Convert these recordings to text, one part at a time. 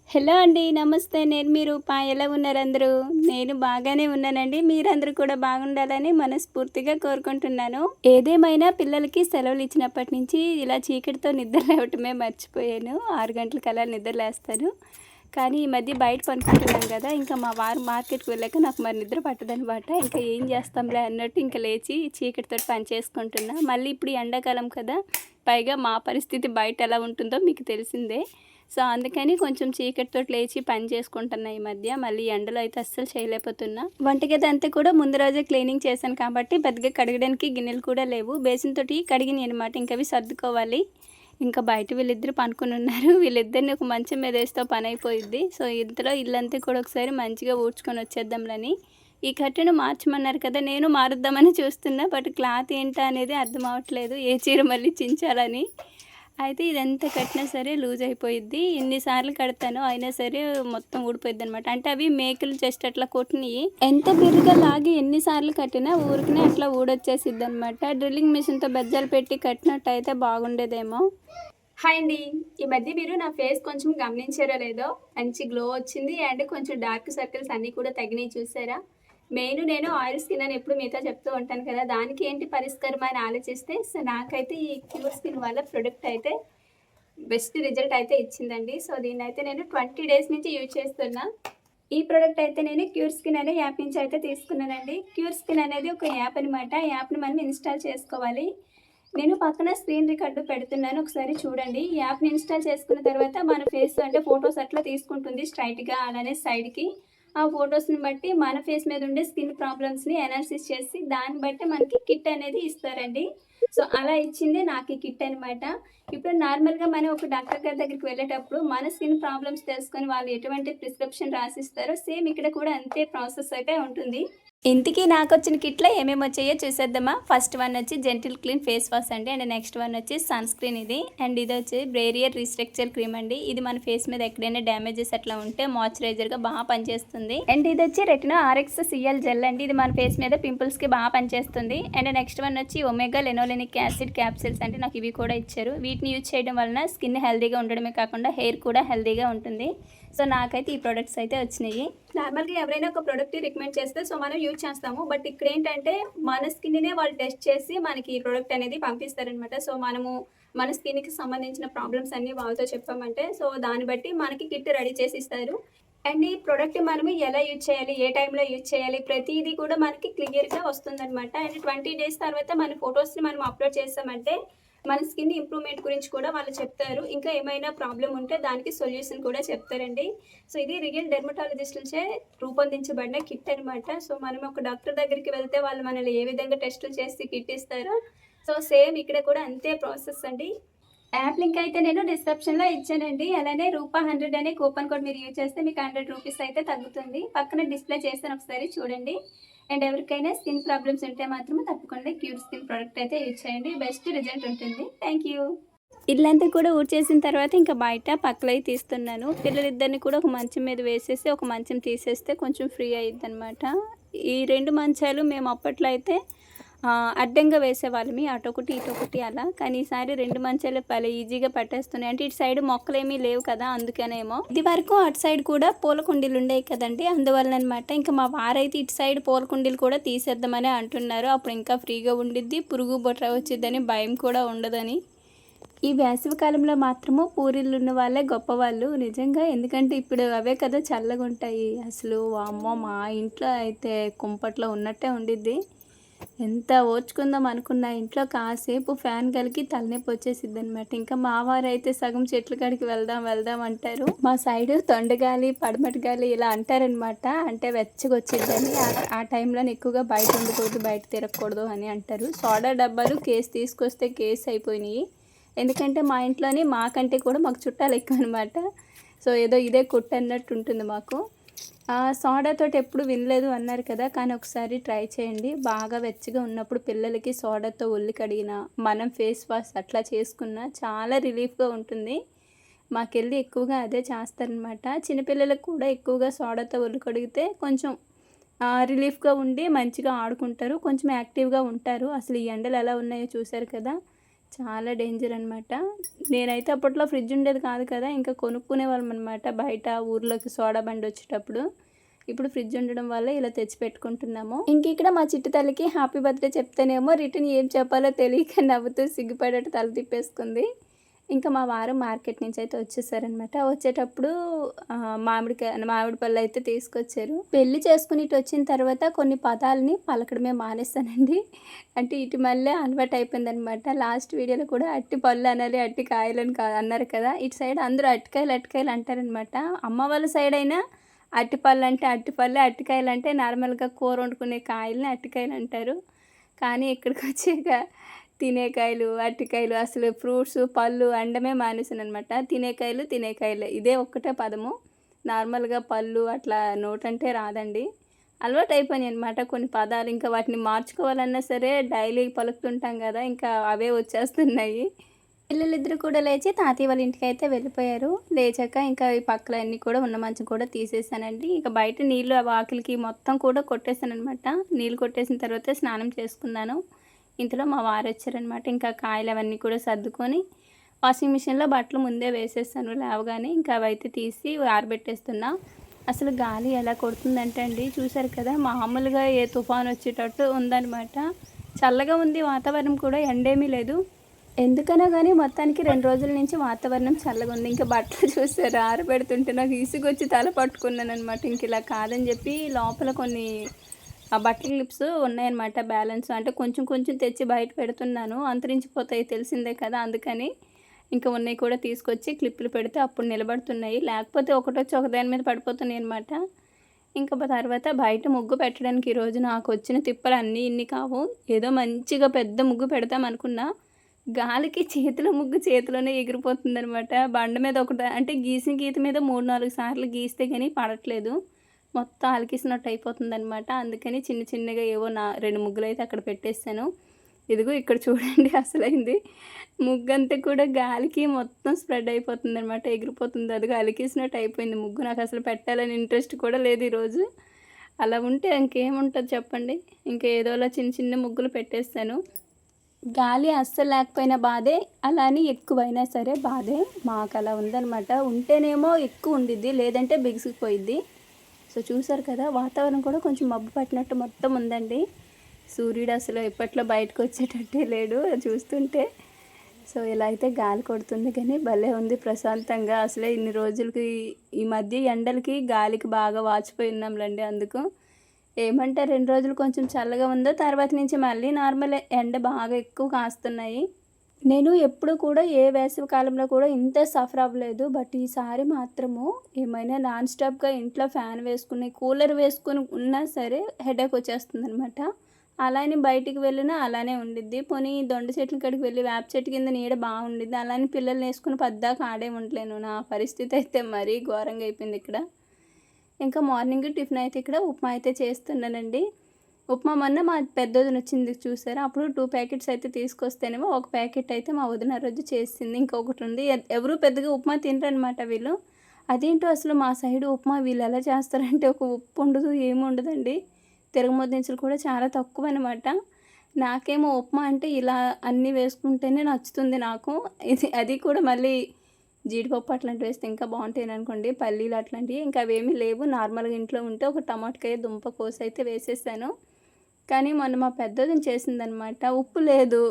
Hello అండి. నమస్తే. నేను మీ రూప. ఎలా ఉన్నారు అందరూ? నేను బాగానే ఉన్నానండి. మీరందరూ కూడా బాగుండాలని మనస్ఫూర్తిగా కోరుకుంటున్నాను. ఏదేమైనా పిల్లలకి సెలవులు ఇచ్చినప్పటి నుంచి ఇలా చీకటితో నిద్ర లేవటమే మర్చిపోయాను. 6 గంటలకల్లా నిద్ర లేస్తాను. కానీ ఈ మధ్య బయట పనుకుంటున్నాం కదా! ఇంకా మా వారు మార్కెట్‌కి వెళ్ళాక నాకు మరి నిద్ర పట్టదనమాట. ఇంకా ఏం చేస్తాంలే అన్నట్టు ఇంక లేచి చీకటితోటి పని చేసుకుంటున్నా. మళ్ళీ ఇప్పుడు ఎండాకాలం కదా! పైగా మా పరిస్థితి బయట ఎలా ఉంటుందో మీకు తెలిసిందే. సో, అందుకని కొంచెం చీకటితోటి లేచి పని చేసుకుంటున్నా ఈ మధ్య. మళ్ళీ ఎండలో అయితే అస్సలు చేయలేకపోతున్నా. వంటగది అంతా కూడా ముందు రోజే క్లీనింగ్ చేశాను కాబట్టి పెద్దగా కడగడానికి గిన్నెలు కూడా లేవు. బేసిన్‌తోటి కడిగినియనమాట. ఇంకవి సర్దుకోవాలి. ఇంకా బయట వీళ్ళిద్దరూ పనుకొనున్నారు. వీళ్ళిద్దరిని ఒక మంచం మీద ఏస్తే పనైపోయిద్ది. సో, ఇంతలో ఇల్లంతా కూడా ఒకసారి మంచిగా ఊడ్చుకొని వచ్చేద్దాంలని. ఈ కర్టెన్ మార్చమన్నారు కదా! నేను మారుద్దామని చూస్తున్నా. బట్ క్లాత్ ఏంటా అనేది అర్థం అవ్వట్లేదు. ఏ చీర మళ్ళీ చించాలని. అయితే ఇదెంత కట్టినా సరే లూజ్ అయిపోయిద్ది. ఎన్ని సార్లు కడతానో అయినా సరే మొత్తం ఊడిపోయిద్దనమాట. అంటే అవి మేకులు జస్ట్ అట్లా కొట్టినయి. ఎంత బిర్రుగా లాగి ఎన్ని సార్లు కట్టినా ఊరికనే అట్లా ఊడొచ్చేసిద్దనమాట. డ్రిల్లింగ్ మిషన్‌తో బెజ్జాలు పెట్టి కట్టినట్టయితే బాగుండేదేమో. హాయ్ అండి. ఈ మధ్య మీరు నా ఫేస్ కొంచెం గమనించారో లేదో, మంచి గ్లో వచ్చింది. అండ్ కొంచెం డార్క్ సర్కిల్స్ అన్నీ కూడా తగ్గినయి చూసారా? నేను ఆయిల్ స్కిన్ అని ఎప్పుడు మీతో చెప్తూ ఉంటాను కదా! దానికి ఏంటి పరిష్కారం అని ఆలోచిస్తే నాకైతే ఈ క్యూర్ స్కిన్ వల్ల ప్రొడక్ట్ అయితే బెస్ట్ రిజల్ట్ అయితే ఇచ్చిందండి. సో, దీన్నైతే నేను 20 డేస్ నుంచి యూజ్ చేస్తున్నా. ఈ ప్రొడక్ట్ అయితే నేను క్యూర్ స్కిన్ అనే యాప్ నుంచి అయితే తీసుకున్నానండి. క్యూర్ స్కిన్ అనేది ఒక యాప్ అనమాట. ఆ యాప్‌ని మనం ఇన్‌స్టాల్ చేసుకోవాలి. నేను పక్కన స్క్రీన్ రికార్డు పెడుతున్నాను. ఒకసారి చూడండి. ఈ యాప్‌ని ఇన్‌స్టాల్ చేసుకున్న తర్వాత మన ఫేస్ అంటే ఫోటోస్ అట్లా తీసుకుంటుంది స్ట్రెయిట్‌గా అలానే సైడ్‌కి. ఆ ఫోటోస్‌ని బట్టి మన ఫేస్ మీద ఉండే స్కిన్ ప్రాబ్లమ్స్‌ని అనాలిసిస్ చేసి దాన్ని బట్టి మనకి కిట్ అనేది ఇస్తారండి. సో, అలా ఇచ్చిందే నాకు ఈ కిట్ అనమాట. ఇప్పుడు నార్మల్‌గా మనం ఒక డాక్టర్ గారి దగ్గరికి వెళ్ళేటప్పుడు మన స్కిన్ ప్రాబ్లమ్స్ తెలుసుకొని వాళ్ళు ఎటువంటి ప్రిస్క్రిప్షన్ రాసిస్తారో సేమ్ ఇక్కడ కూడా అంతే ప్రాసెస్ అయితే ఉంటుంది. ఇంతకీ నాకొచ్చిన కిట్‌లో ఏమేమొచ్చాయో చూసేద్దామా? ఫస్ట్ వన్ వచ్చి జెంటిల్ క్లీన్ ఫేస్ వాష్ అండి. అండ్ నెక్స్ట్ వన్ వచ్చి సన్ స్క్రీన్ ఇది. అండ్ ఇదొచ్చి బ్రేరియర్ రీస్ట్రక్చర్ క్రీమ్ అండి. ఇది మన ఫేస్ మీద ఎక్కడైనా డ్యామేజెస్ అట్లా ఉంటే మాయిశ్చరైజర్‌గా బాగా పనిచేస్తుంది. అండ్ ఇదొచ్చి రెటినా ఆర్ఎక్స్ సీఎల్ జెల్ అండి. ఇది మన ఫేస్ మీద పింపుల్స్‌కి బాగా పనిచేస్తుంది. అండ్ నెక్స్ట్ వన్ వచ్చి ఒమేగా లెనోలెనిక్ యాసిడ్ క్యాప్సూల్స్ అంటే నాకు ఇవి కూడా ఇచ్చారు. వీటిని యూజ్ చేయడం వలన స్కిన్ హెల్తీగా ఉండడమే కాకుండా హెయిర్ కూడా హెల్తీగా ఉంటుంది. సో, నాకైతే ఈ ప్రొడక్ట్స్ అయితే వచ్చినాయి. నార్మల్‌గా ఎవరైనా ఒక ప్రొడక్ట్‌ని రికమెండ్ చేస్తే సో, మనం యూజ్ చేస్తాము. బట్ ఇక్కడేంటంటే మన స్కిన్‌నే వాళ్ళు టెస్ట్ చేసి మనకి ఈ ప్రొడక్ట్ అనేది పంపిస్తారనమాట. సో, మనము మన స్కిన్‌కి సంబంధించిన ప్రాబ్లమ్స్ అన్నీ వాళ్ళతో చెప్పామంటే సో, దాన్ని బట్టి మనకి కిట్ రెడీ చేసి ఇస్తారు. అండ్ ఈ ప్రొడక్ట్ మనము ఎలా యూజ్ చేయాలి? ఏ టైంలో యూజ్ చేయాలి? ప్రతీది కూడా మనకి క్లియర్‌గా వస్తుందనమాట. అండ్ 20 డేస్ తర్వాత మన ఫోటోస్‌ని మనం అప్‌లోడ్ చేసామంటే మన స్కిన్ ఇంప్రూవ్‌మెంట్ గురించి కూడా వాళ్ళు చెప్తారు. ఇంకా ఏమైనా ప్రాబ్లమ్ ఉంటే దానికి సొల్యూషన్ కూడా చెప్తారండి. సో, ఇది రియల్ డెర్మటాలజిస్టులచే రూపొందించబడిన కిట్ అనమాట. సో, మనం ఒక డాక్టర్ దగ్గరికి వెళ్తే వాళ్ళు మనల్ని ఏ విధంగా టెస్టులు చేసి కిట్ ఇస్తారో, సో, సేమ్ ఇక్కడ కూడా అంతే ప్రాసెస్ అండి. యాప్ లింక్ అయితే నేను డిస్క్రిప్షన్‌లో ఇచ్చానండి. అలానే రూపా 100 అనే కూపన్ కోడ్ మీరు యూజ్ చేస్తే మీకు 100 రూపీస్ అయితే తగ్గుతుంది. పక్కన డిస్‌ప్లే చేశాను ఒకసారి చూడండి. అండ్ ఎవరికైనా స్కిన్ ప్రాబ్లమ్స్ ఉంటే మాత్రం తప్పకుండా క్యూర్ స్కిన్ ప్రొడక్ట్ అయితే యూజ్ చేయండి. బెస్ట్ రిజల్ట్ ఉంటుంది. Thank you. ఇల్లంతా కూడా ఊడ్చేసిన తర్వాత ఇంకా బయట పక్కలయి తీస్తున్నాను. పిల్లలిద్దరిని కూడా ఒక మంచం మీద వేసేసి, ఒక మంచం తీసేస్తే కొంచెం ఫ్రీ అయ్యిద్దనమాట. ఈ 2 మంచాలు మేము అప్పట్లో అయితే అడ్డంగా వేసేవాళ్ళమి. అటొకటి, ఇటొకటి అలా. కానీ ఈసారి 2 మంచాలు భలే ఈజీగా పట్టేస్తున్నాయి. అంటే ఇటు సైడ్ మొక్కలేమీ లేవు కదా! అందుకనేమో. ఇదివరకు అటు సైడ్ కూడా పూల కుండీలుండేయి కదండీ! అందువల్లనమాట. ఇంక మా వారైతే ఇటు సైడ్ పూల కుండీలు కూడా తీసేద్దామని అంటున్నారు. అప్పుడు ఇంకా ఫ్రీగా ఉండిద్ది. పురుగు, బొట్ర వచ్చిద్దని భయం కూడా ఉండదని. ఈ వేసవి కాలంలో మాత్రము పూరిల్లున్న వాళ్ళే గొప్పవాళ్ళు నిజంగా. ఎందుకంటే ఇప్పుడు అవే కదా చల్లగుంటాయి. అసలు వామ్మో! మా ఇంట్లో అయితే కుంపట్లో ఉన్నట్టే ఉండిద్ది. ఎంత ఓర్చుకుందాం అనుకున్నా ఇంట్లో కాసేపు ఫ్యాన్ గాలికి తలనొప్పి వచ్చేసిద్దనమాట. ఇంకా మా వారైతే సగం చెట్ల కాడికి వెళ్దాం వెళ్దాం అంటారు. మా సైడు తొండగాలి, పడమటి గాలి ఇలా అంటారనమాట. అంటే వెచ్చగొచ్చిద్దని. ఆ టైంలోనే ఎక్కువగా బయట ఉండకూడదు, బయట తిరగకూడదు అని అంటారు. సోడా డబ్బాలు కేస్ తీసుకొస్తే కేస్ అయిపోయినాయి. ఎందుకంటే మా ఇంట్లోని మాకంటే కూడా మాకు చుట్టాలు ఎక్కువనమాట. సో, ఏదో ఇదే కొట్టు అన్నట్టు ఉంటుంది మాకు. సోడాతోటి ఎప్పుడు వినలేదు అన్నారు కదా! కానీ ఒకసారి ట్రై చేయండి. బాగా వెచ్చగా ఉన్నప్పుడు పిల్లలకి సోడాతో ఒళ్ళు కడిగినా, మనం ఫేస్ వాష్ అట్లా చేసుకున్నా చాలా రిలీఫ్‌గా ఉంటుంది. మాకెళ్ళి ఎక్కువగా అదే చేస్తారనమాట. చిన్నపిల్లలకు కూడా ఎక్కువగా సోడాతో ఒళ్ళు కడిగితే కొంచెం రిలీఫ్‌గా ఉండి మంచిగా ఆడుకుంటారు. కొంచెం యాక్టివ్‌గా ఉంటారు. అసలు ఈ ఎండలు ఎలా ఉన్నాయో చూసారు కదా! చాలా డేంజర్ అనమాట. నేనైతే అప్పట్లో ఫ్రిడ్జ్ ఉండేది కాదు కదా! ఇంకా కొనుక్కునేవాళ్ళం అనమాట బయట ఊర్లోకి సోడా బండి వచ్చేటప్పుడు. ఇప్పుడు ఫ్రిడ్జ్ ఉండడం వల్ల ఇలా తెచ్చి పెట్టుకుంటున్నాము. ఇక్కడ మా చిట్టి తల్లికి హ్యాపీ బర్త్‌డే చెప్తేనేమో రిటర్న్ ఏం చెప్పాలో తెలియక నవ్వుతూ సిగ్గుపడేట్టు తల తిప్పేసుకుంది. ఇంకా మా వారు మార్కెట్ నుంచి అయితే వచ్చేసారనమాట. వచ్చేటప్పుడు మామిడి పళ్ళు అయితే తీసుకొచ్చారు. పెళ్లి చేసుకుని ఇటు వచ్చిన తర్వాత కొన్ని పదాలని పలకడమే మానేస్తానండి. అంటే ఇటు మళ్ళీ అలవాటు అయిపోయిందనమాట. లాస్ట్ వీడియోలో కూడా అట్టి పళ్ళు అనాలి, అట్టి కాయలని అన్నారు కదా! ఇటు సైడ్ అందరూ అట్టికాయలు అంటారనమాట. అమ్మ వాళ్ళ సైడ్ అయినా అట్టిపళ్ళు అంటే అట్టిపళ్ళే, అట్టికాయలు అంటే నార్మల్‌గా కూర వండుకునే కాయలని అట్టికాయలు అంటారు. కానీ ఇక్కడికి వచ్చాక తినేకాయలు, అరటికాయలు అసలు ఫ్రూట్స్, పళ్ళు అనడమే మానేసాననమాట. తినేకాయలే ఇదే ఒక్కటే పదము. నార్మల్‌గా పళ్ళు అట్లా నోటంటే రాదండి. అలవాటయిపోయినాయనమాట కొన్ని పదాలు. ఇంకా వాటిని మార్చుకోవాలన్నా సరే డైలీ పలుకుతుంటాం గదా! ఇంకా అవే వచ్చేస్తున్నాయి. పిల్లలిద్దరూ కూడా లేచి తాతయ్య వాళ్ళ ఇంటికైతే వెళ్ళిపోయారు. లేచాక ఇంకా ఈ పక్కల అన్నీ కూడా ఉన్న మంచం కూడా తీసేసానండి. ఇక బయట నీళ్ళు వాకిలికి మొత్తం కూడా కొట్టేసాననమాట. నీళ్ళు కొట్టేసిన తర్వాత స్నానం చేసుకున్నాను. ఇంతలో మా వారొచ్చారనమాట. ఇంకా కాయలు అవన్నీ కూడా సర్దుకొని వాషింగ్ మిషన్‌లో బట్టలు ముందే వేసేసాను లేవగానే. ఇంకా అవైతే తీసి ఆరబెట్టేస్తున్నా. అసలు గాలి ఎలా కొడుతుందంటే అండి చూసారు కదా! మామూలుగా ఏ తుఫాను వచ్చేటట్టు ఉందనమాట. చల్లగా ఉంది వాతావరణం కూడా ఎండేమీ లేదు. ఎందుకనో గానీ మొత్తానికి 2 రోజుల నుంచి వాతావరణం చల్లగుంది. ఇంక బట్టలు చూసారా ఆరబెడుతుంటే నాకు విసుగొచ్చి తల పట్టుకున్నాననమాట. ఇలా కాదని జెప్పి లోపల కొన్ని బట్టల క్లిప్స్ ఉన్నాయన్నమాట బ్యాలెన్స్. అంటే కొంచెం కొంచెం తెచ్చి బయట పెడుతున్నాను. అంతరించిపోతాయి తెలిసిందే కదా! అందుకని ఇంకా ఉన్నాయి కూడా తీసుకొచ్చి క్లిప్పులు పెడితే అప్పుడు నిలబడుతున్నాయి. లేకపోతే ఒకటొచ్చి ఒకదాని మీద పడిపోతున్నాయన్నమాట. ఇంకా తర్వాత బయట ముగ్గు పెట్టడానికి ఈరోజు నాకొచ్చిన తిప్పలు అన్నీ ఇన్ని కావు. ఏదో మంచిగా పెద్ద ముగ్గు పెడదామనుకున్నా. గాలికి చేతిలోనే ఎగిరిపోతుందనమాట. బండ మీద అంటే గీసిన గీత మీద 3, 4 సార్లు గీస్తే గానీ పడట్లేదు. మొత్తం అలికిసినట్టు అయిపోతుందనమాట. అందుకని చిన్న చిన్నగా ఏవో 2 ముగ్గులైతే అక్కడ పెట్టేసాను. ఇదిగో ఇక్కడ చూడండి అసలైంది. ముగ్గంతా కూడా గాలికి మొత్తం స్ప్రెడ్ అయిపోతుందనమాట. ఎగిరిపోతుంది. అదిగో అలికేసినట్టు అయిపోయింది ముగ్గు. నాకసలు పెట్టాలని ఇంట్రెస్ట్ కూడా లేదు ఈరోజు. అలా ఉంటే ఇంకేముంటది చెప్పండి. ఇంకా ఏదోలా చిన్న చిన్న ముగ్గులు పెట్టేస్తాను. గాలి అస్సలు లేకపోయినా బాధే, అలా అని ఎక్కువైనా సరే బాధే. మాకలా ఉందనమాట. ఉంటేనేమో ఎక్కువ ఉండిద్ది, లేదంటే బిగుసుకుపోయిద్ది. సో చూసారు కదా, వాతావరణం కూడా కొంచెం మబ్బు పట్టినట్టు మొత్తం ఉందండి. సూర్యుడు అసలు ఎప్పట్లో బయటకు వచ్చేటట్టే లేడు చూస్తుంటే. సో ఇలా అయితే గాలి కొడుతుంది కానీ భలే ఉంది ప్రశాంతంగా. అసలే ఇన్ని రోజులకి ఈ మధ్య ఎండలకి గాలికి బాగా వాచిపోయి ఉన్నాంలేండి. అందుకు ఏమంటే 2 రోజులు కొంచెం చల్లగా ఉందో తర్వాత నుంచి మళ్ళీ నార్మలే. ఎండ బాగా ఎక్కువ కాస్తున్నాయి. నేను ఎప్పుడు కూడా ఏ వేసవి కాలంలో కూడా ఇంత సఫర్ అవ్వలేదు. బట్ ఈసారి మాత్రము ఏమైనా నాన్ స్టాప్‌గా ఇంట్లో ఫ్యాన్ వేసుకుని, కూలర్ వేసుకొని ఉన్నా సరే హెడేక్ వచ్చేస్తుందనమాట. అలా అని బయటికి వెళ్ళినా అలానే ఉండిద్ది. పోనీ దొండ చెట్ల కాడికి వెళ్ళి వేప చెట్టు కింద నీడ బాగుండిద్ది. అలా అని పిల్లల్ని వేసుకుని పద్దాక ఆడే ఉండలేను. నా పరిస్థితి అయితే మరీ ఘోరంగా అయిపోయింది ఇక్కడ. ఇంకా మార్నింగ్ టిఫిన్ అయితే ఇక్కడ ఉప్మా అయితే చేస్తున్నానండి. ఉప్మా మొన్న మా పెద్దొదిన వచ్చింది చూసారా, అప్పుడు 2 ప్యాకెట్స్ అయితే తీసుకొస్తేనేమో ఒక ప్యాకెట్ అయితే మా వదిన రోజు చేసింది. ఇంకొకటి ఉంది. ఎవరు పెద్దగా ఉప్మా తినరనమాట వీళ్ళు. అదేంటో అసలు మా సైడ్ ఉప్మా వీళ్ళు ఎలా చేస్తారంటే ఒక ఉప్పు ఉండదు, ఏమి ఉండదండి. తిరగమోతు దినుసులు కూడా చాలా తక్కువ అనమాట. నాకేమో ఉప్మా అంటే ఇలా అన్నీ వేసుకుంటేనే నచ్చుతుంది నాకు. అది కూడా మళ్ళీ జీడిపప్పు అట్లాంటివి వేస్తే ఇంకా బాగుంటాయి అనుకోండి. పల్లీలు అట్లాంటివి ఇంకా అవేమీ లేవు. నార్మల్గా ఇంట్లో ఉంటే ఒక టమాటకాయ దుంప కోసి అయితే వేసేసాను. కానీ మొన్న మా పెద్దదిని చేసిందనమాట. ఉప్పు లేదు.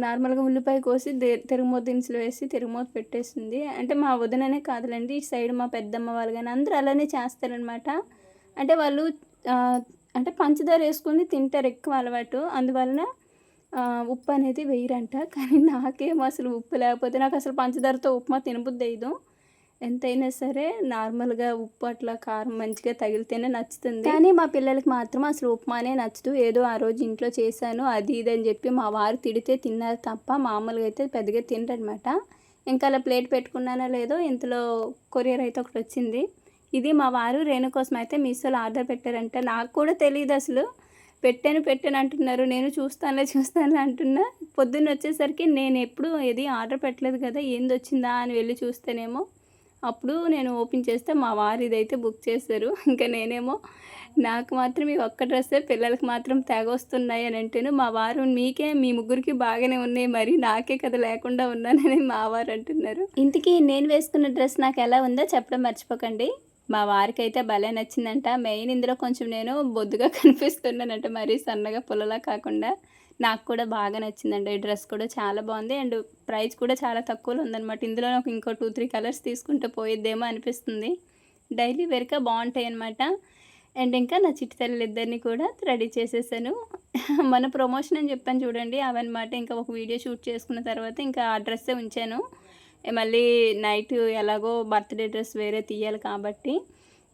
నార్మల్గా ఉల్లిపాయ కోసి తిరగమోతు దినుసులు వేసి తిరగమోత పెట్టేసింది. అంటే మా వదిననే కాదులేండి, ఈ సైడ్ మా పెద్దమ్మ వాళ్ళు కానీ అందరూ అలానే చేస్తారనమాట. అంటే వాళ్ళు అంటే పంచదార వేసుకొని తింటారు, ఎక్కువ అలవాటు. అందువలన ఉప్పు అనేది వేయరంట. కానీ నాకేమో అసలు ఉప్పు లేకపోతే నాకు అసలు పంచదారతో ఉప్మా తినబుద్దయ్యదు. ఎంతైనా సరే నార్మల్గా ఉప్పు అట్లా కారం మంచిగా తగిలితేనే నచ్చుతుంది. కానీ మా పిల్లలకి మాత్రం అసలు ఉప్మానే నచ్చదు. ఏదో ఆ రోజు ఇంట్లో చేశాను అది ఇది అని చెప్పి మా వారు తిడితే తిన్నారు తప్ప మామూలుగా అయితే పెద్దగా తినరనమాట. ఇంకా అలా ప్లేట్ పెట్టుకున్నానో లేదో ఇంతలో కొరియర్ అయితే ఒకటి వచ్చింది. ఇది మా వారు రేణు కోసం అయితే మీషోలో ఆర్డర్ పెట్టారంట. నాకు కూడా తెలియదు అసలు. పెట్టాను అంటున్నారు. నేను చూస్తానులే అంటున్నా. పొద్దున్న వచ్చేసరికి నేను ఎప్పుడు ఏది ఆర్డర్ పెట్టలేదు కదా, ఏంది వచ్చిందా అని వెళ్ళి చూస్తేనేమో అప్పుడు నేను ఓపెన్ చేస్తే మా వారు ఇదైతే బుక్ చేశారు. ఇంకా నేనేమో నాకు మాత్రం ఈ ఒక్క డ్రెస్సే పిల్లలకి మాత్రం తెగ వస్తున్నాయి అని అంటేను మా వారు మీకే మీ ముగ్గురికి బాగానే ఉన్నాయి మరి నాకే కదా లేకుండా ఉన్నానని మా వారు అంటున్నారు. ఇంతకీ నేను వేసుకున్న డ్రెస్ నాకు ఎలా ఉందో చెప్పడం మర్చిపోకండి. మా వారికైతే భలే నచ్చిందంట. మెయిన్ ఇందులో కొంచెం నేను బొద్దుగా కనిపిస్తున్నానంట, మరీ సన్నగా పుల్లలా కాకుండా. నాకు కూడా బాగా నచ్చిందండి. ఈ డ్రెస్ కూడా చాలా బాగుంది అండ్ ప్రైస్ కూడా చాలా తక్కువలో ఉందన్నమాట. ఇందులో నాకు ఇంకో 2-3 కలర్స్ తీసుకుంటే పోయిద్దేమో అనిపిస్తుంది. డైలీ వేర్గా బాగుంటాయి అన్నమాట. అండ్ ఇంకా నా చిట్టి తల్లిద్దరిని కూడా రెడీ చేసేసాను. మన ప్రమోషన్ అని చెప్పాను చూడండి, అవన్నమాట. ఇంకా ఒక వీడియో షూట్ చేసుకున్న తర్వాత ఇంకా ఆ డ్రెస్సే ఉంచాను. మళ్ళీ నైట్ ఎలాగో బర్త్డే డ్రెస్ వేరే తీయాలి కాబట్టి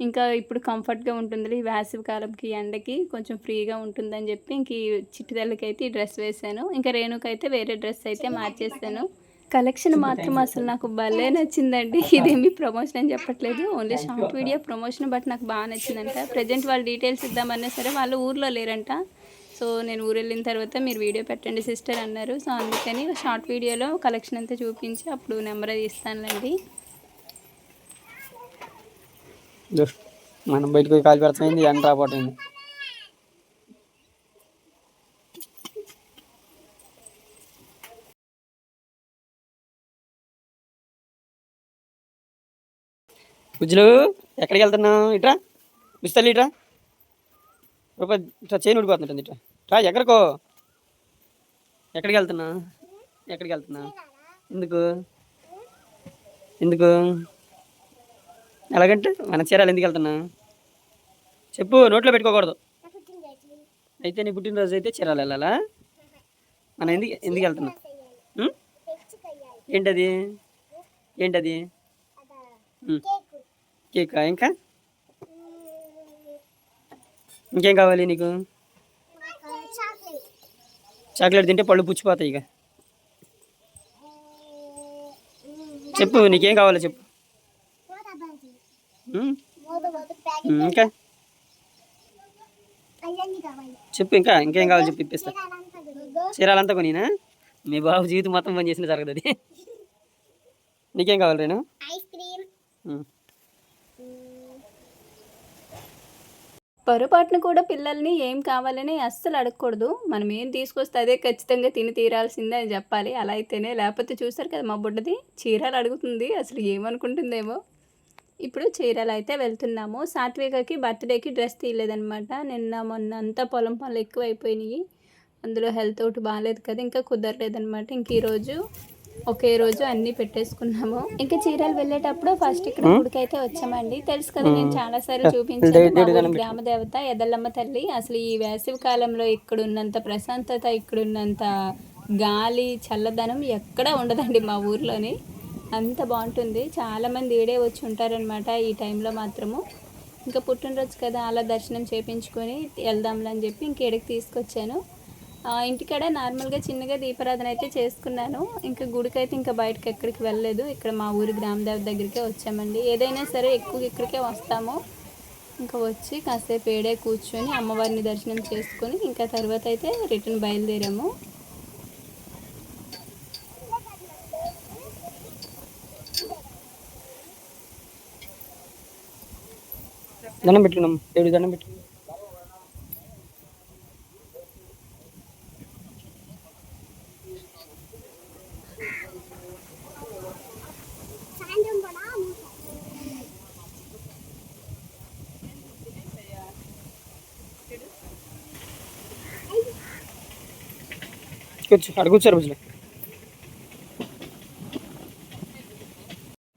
ఇంకా ఇప్పుడు కంఫర్ట్గా ఉంటుంది ఈ వేసవి కాలంకి, ఎండకి కొంచెం ఫ్రీగా ఉంటుందని చెప్పి ఇంక ఈ చిట్టి తల్లికైతే ఈ డ్రెస్ వేసాను. ఇంకా రేణుకైతే వేరే డ్రెస్ అయితే మార్చేసాను. కలెక్షన్ మాత్రం అసలు నాకు భలే నచ్చిందండి. ఇదేమి ప్రమోషన్ అని చెప్పట్లేదు, only short video promotion. But నాకు బాగా నచ్చిందంట. ప్రజెంట్ వాళ్ళు డీటెయిల్స్ ఇద్దామన్నా సరే వాళ్ళు ఊర్లో లేరంట. సో నేను ఊరు వెళ్ళిన తర్వాత మీరు వీడియో పెట్టండి సిస్టర్ అన్నారు. సో అందుకని షార్ట్ వీడియోలో కలెక్షన్ అంతా చూపించి అప్పుడు నెంబర్ అది ఇస్తానులేండి. మనం బయటకు కాలు పెడుతుంది ఎండ రాబోతుంది. బుజ్జులు ఎక్కడికి వెళ్తున్నావు? ఇట్రా బిస్తల్లి, ఇట్రా రూపాయి, ఇట్లా చేయని ఉడిపోతుంటుంది. ఇట్రా రా. ఎక్కడికో? ఎక్కడికి వెళ్తున్నా? ఎక్కడికి వెళ్తున్నా? ఎందుకు ఎందుకు ఎలాగంటే మన చీరాలు ఎందుకు వెళ్తున్నా చెప్పు, నోట్లో పెట్టుకోకూడదు. అయితే నీ పుట్టినరోజు అయితే చీరాలు వెళ్ళాలా? మనం ఎందుకు ఎందుకు వెళ్తున్నా? ఏంటది? ఏంటది? కేకా? ఇంకా ఇంకేం కావాలి నీకు? చాక్లెట్ తింటే పళ్ళు పుచ్చిపోతాయి. ఇక చెప్పు, నీకేం కావాలో చెప్పు. ఇంకా చెప్పు, ఇంకా ఇంకేం కావాలి చెప్పు, ఇప్పిస్తా. చీరాలంతా కొనినా? మీ బాబు జీవితం మొత్తం పని చేసిన జరగదు అది. నీకేం కావాలి రేణు? పొరపాటును కూడా పిల్లల్ని ఏం కావాలని అస్సలు అడగకూడదు. మనం ఏం తీసుకొస్తే అదే ఖచ్చితంగా తిని తీరాల్సిందే అని చెప్పాలి. అలా అయితేనే, లేకపోతే చూసారు కదా మా బుడ్డది చీరలు అడుగుతుంది, అసలు ఏమనుకుంటుందేమో. ఇప్పుడు చీరలు అయితే వెళ్తున్నాము. సాత్వికకి బర్త్డేకి డ్రెస్ తీయలేదనమాట. నిన్న మొన్న అంతా పొలం పనులు ఎక్కువ అయిపోయినాయి, అందులో హెల్త్ ఒకటి బాగాలేదు కదా, ఇంకా కుదరలేదనమాట. ఇంక ఈరోజు ఒకే రోజు అన్నీ పెట్టేసుకున్నాము. ఇంకా చీరలు వెళ్ళేటప్పుడు ఫస్ట్ ఇక్కడ గుడికైతే వచ్చామండి. తెలుసు కదా, నేను చాలాసార్లు చూపించాను. గ్రామ దేవత ఎదల్లమ్మ తల్లి. అసలు ఈ వేసవి కాలంలో ఇక్కడ ఉన్నంత ప్రశాంతత, ఇక్కడున్నంత గాలి చల్లదనం ఎక్కడా ఉండదండి మా ఊర్లోని. అంత బాగుంటుంది. చాలామంది ఈడే వచ్చి ఉంటారనమాట ఈ టైంలో మాత్రము. ఇంకా పుట్టినరోజు కదా, అలా దర్శనం చేయించుకొని వెళ్దాంలే అని చెప్పి ఇంకేడికి తీసుకొచ్చాను. ఇంటికాడ నార్మల్గా చిన్నగా దీపారాధన అయితే చేసుకున్నాను. ఇంకా గుడికైతే ఇంకా బయటకు ఎక్కడికి వెళ్ళలేదు. ఇక్కడ మా ఊరి గ్రామదేవత దగ్గరికే వచ్చామండి. ఏదైనా సరే ఎక్కువ ఇక్కడికే వస్తాము. ఇంకా వచ్చి కాసేపు ఏడే కూర్చొని అమ్మవారిని దర్శనం చేసుకొని ఇంకా తర్వాత అయితే రిటర్న్ బయలుదేరాము. దండం పెట్టుకున్నాం, దేవుడి దండం పెట్టు. కూర్చో, అక్కడ కూర్చోరు బుజ్జులు.